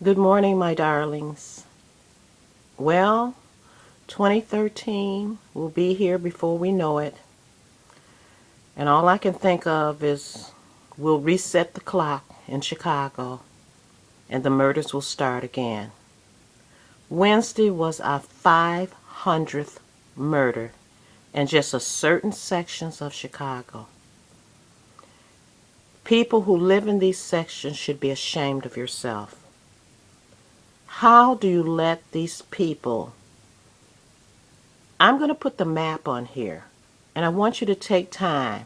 Good morning, my darlings. Well, 2013 will be here before we know it. And all I can think of is we'll reset the clock in Chicago and the murders will start again. Wednesday was our 500th murder in just a certain sections of Chicago. People who live in these sections should be ashamed of yourself. How do you let these people... I'm going to put the map on here, and I want you to take time.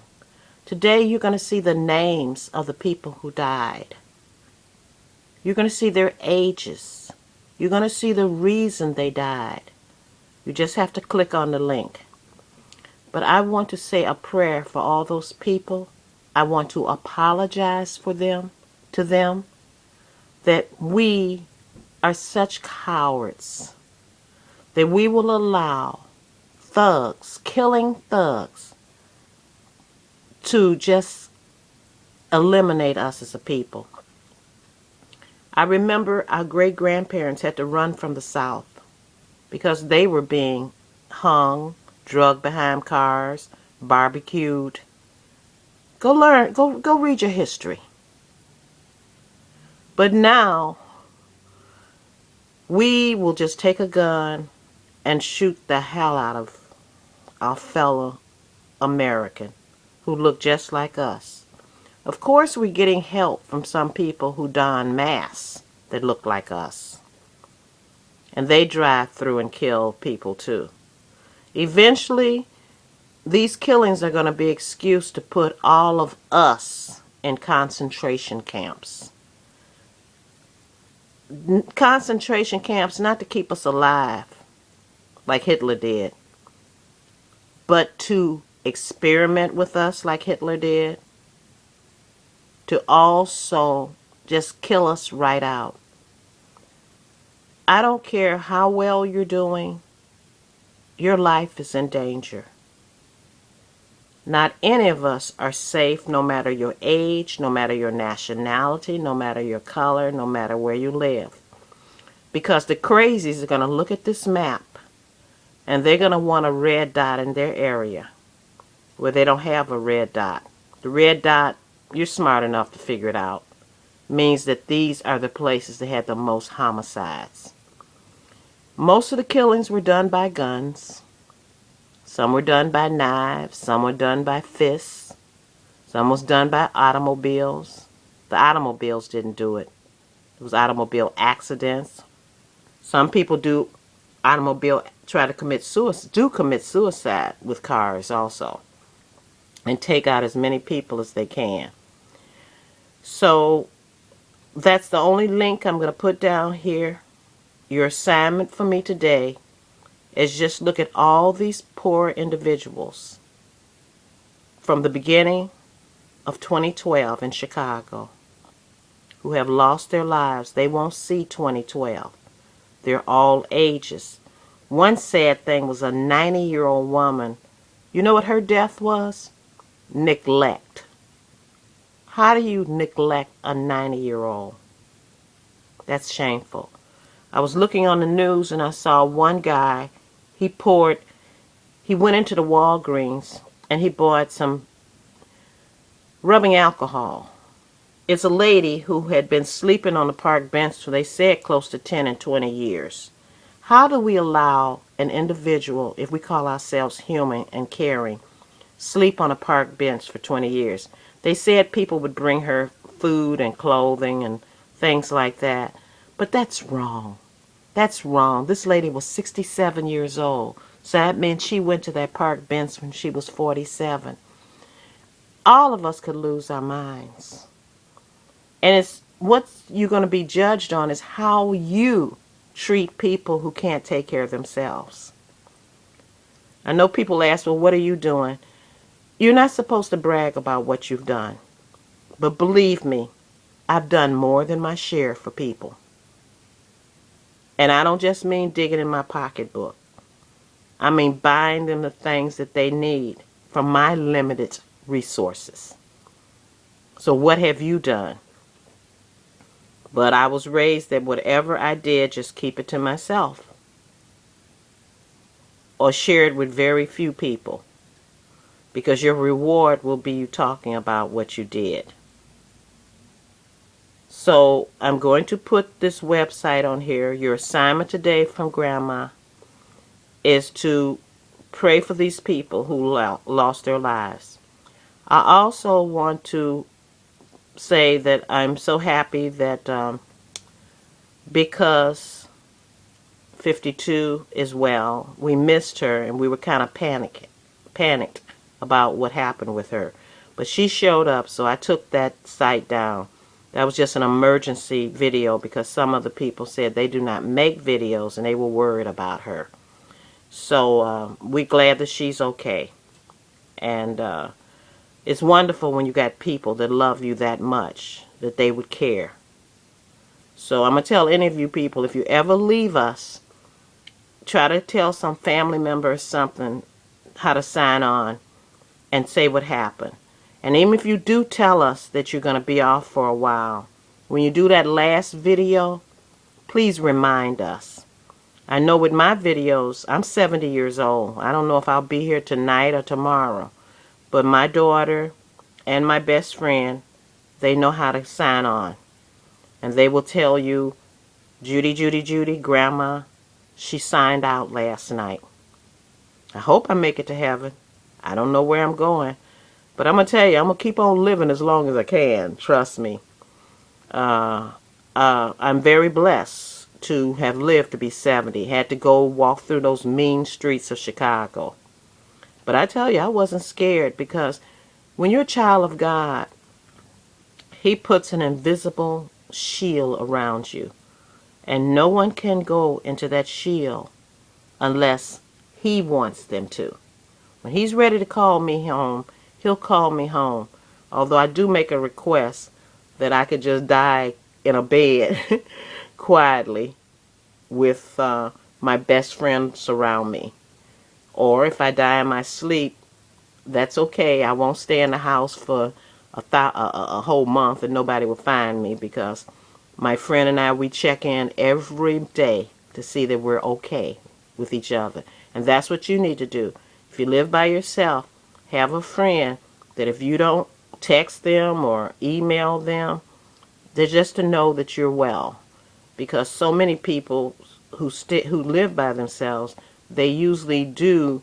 Today you're going to see the names of the people who died. You're going to see their ages. You're going to see the reason they died. You just have to click on the link. But I want to say a prayer for all those people. I want to apologize to them, that we are such cowards, that we will allow thugs, killing thugs, to just eliminate us as a people. I remember our great-grandparents had to run from the South because they were being hung, drugged behind cars, barbecued. Go learn, go read your history. But now, we will just take a gun and shoot the hell out of our fellow American who look just like us. Of course, we're getting help from some people who don masks that look like us. And they drive through and kill people too. Eventually, these killings are going to be an excuse to put all of us in concentration camps. Concentration camps not to keep us alive, like Hitler did, but to experiment with us like Hitler did, to also just kill us right out. I don't care how well you're doing, your life is in danger. Not any of us are safe, no matter your age, no matter your nationality, no matter your color, no matter where you live. Because the crazies are going to look at this map and they're going to want a red dot in their area where they don't have a red dot. The red dot, you're smart enough to figure it out, means that these are the places that had the most homicides. Most of the killings were done by guns. Some were done by knives. Some were done by fists. Some was done by automobiles. The automobiles didn't do it. It was automobile accidents. Some people try to commit suicide with cars also, and take out as many people as they can. So that's the only link I'm going to put down here. Your assignment for me today is just look at all these poor individuals from the beginning of 2012 in Chicago who have lost their lives. They won't see 2012. They're all ages. One sad thing was a 90-year-old woman. You know what her death was? Neglect. How do you neglect a 90-year-old? That's shameful. I was looking on the news and I saw one guy, he went into the Walgreens and he bought some rubbing alcohol. It's a lady who had been sleeping on the park bench for, they said, close to 10 and 20 years. How do we allow an individual, if we call ourselves human and caring, sleep on a park bench for 20 years? They said people would bring her food and clothing and things like that. But that's wrong. That's wrong. This lady was 67 years old. So that meant she went to that park bench when she was 47. All of us could lose our minds. And it's what you're going to be judged on is how you treat people who can't take care of themselves. I know people ask, well, what are you doing? You're not supposed to brag about what you've done. But believe me, I've done more than my share for people. And I don't just mean digging in my pocketbook. I mean buying them the things that they need from my limited resources. So what have you done? But I was raised that whatever I did, just keep it to myself or share it with very few people, because your reward will be you talking about what you did. So I'm going to put this website on here. Your assignment today from Grandma is to pray for these people who lost their lives. I also want to say that I'm so happy that because 52 is well, we missed her and we were kind of panicked about what happened with her. But she showed up, so I took that site down. That was just an emergency video because some of the people said they do not make videos and they were worried about her. So we're glad that she's okay. And it's wonderful when you got people that love you that much, that they would care. So I'm going to tell any of you people, if you ever leave us, try to tell some family member or something how to sign on and say what happened. And even if you do tell us that you're going to be off for a while, when you do that last video, please remind us. I know with my videos, I'm 70 years old. I don't know if I'll be here tonight or tomorrow. But my daughter and my best friend, they know how to sign on. And they will tell you, Judy, Grandma, she signed out last night. I hope I make it to heaven. I don't know where I'm going. But I'm going to tell you, I'm going to keep on living as long as I can. Trust me. I'm very blessed to have lived to be 70. Had to go walk through those mean streets of Chicago. But I tell you, I wasn't scared, because when you're a child of God, He puts an invisible shield around you. And no one can go into that shield unless He wants them to. When He's ready to call me home, He'll call me home. Although I do make a request that I could just die in a bed quietly with my best friend surround me. Or if I die in my sleep, that's okay. I won't stay in the house for a whole month and nobody will find me, because my friend and I, we check in every day to see that we're okay with each other. And that's what you need to do. If you live by yourself, have a friend that if you don't text them or email them, they're just to know that you're well. Because so many people who live by themselves, they usually do.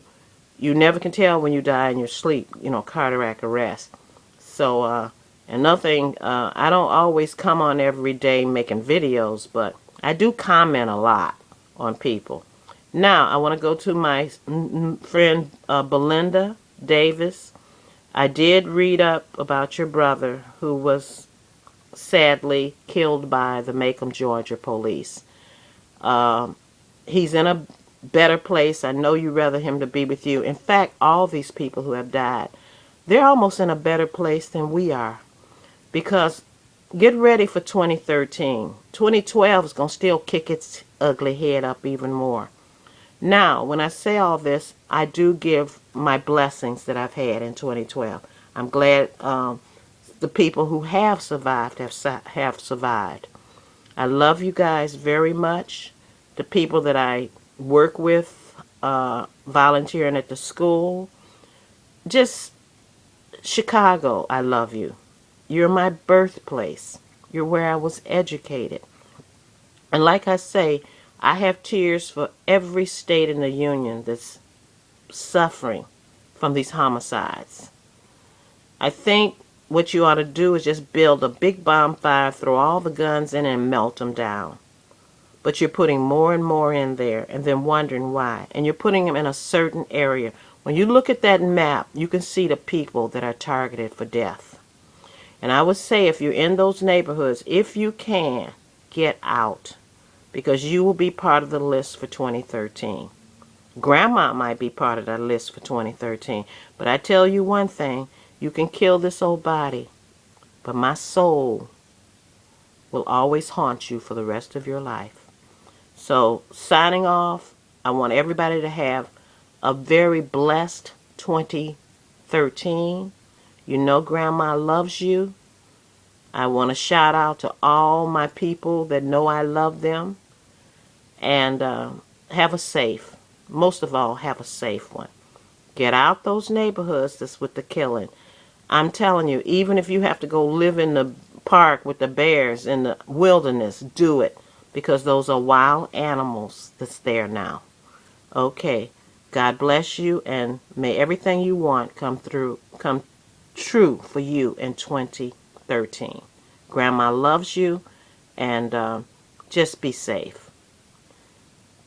You never can tell when you die in your sleep, cardiac arrest. So another thing, I don't always come on every day making videos, but I do comment a lot on people. Now, I want to go to my friend Belinda Davis. I did read up about your brother who was sadly killed by the Macomb, Georgia police. He's in a better place. I know you'd rather him to be with you. In fact, all these people who have died, they're almost in a better place than we are. Because get ready for 2013. 2012 is going to still kick its ugly head up even more. Now, when I say all this, I do give my blessings that I've had in 2012. I'm glad the people who have survived have survived. I love you guys very much. The people that I work with, volunteering at the school, just Chicago, I love you. You're my birthplace. You're where I was educated. And like I say, I have tears for every state in the union that's suffering from these homicides. I think what you ought to do is just build a big bonfire, throw all the guns in and melt them down. But you're putting more and more in there and then wondering why. And you're putting them in a certain area. When you look at that map, you can see the people that are targeted for death. And I would say if you're in those neighborhoods, if you can, get out. Because you will be part of the list for 2013. Grandma might be part of that list for 2013. But I tell you one thing, you can kill this old body, but my soul will always haunt you for the rest of your life. So, signing off, I want everybody to have a very blessed 2013. You know Grandma loves you. I want to shout out to all my people that know I love them. And have a safe, most of all, have a safe one. Get out those neighborhoods that's with the killing. I'm telling you, even if you have to go live in the park with the bears in the wilderness, do it. Because those are wild animals that's there now. Okay. God bless you, and may everything you want come true for you in 2013. Grandma loves you, and just be safe.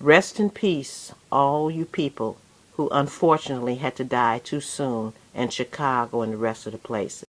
Rest in peace, all you people who unfortunately had to die too soon in Chicago and the rest of the places.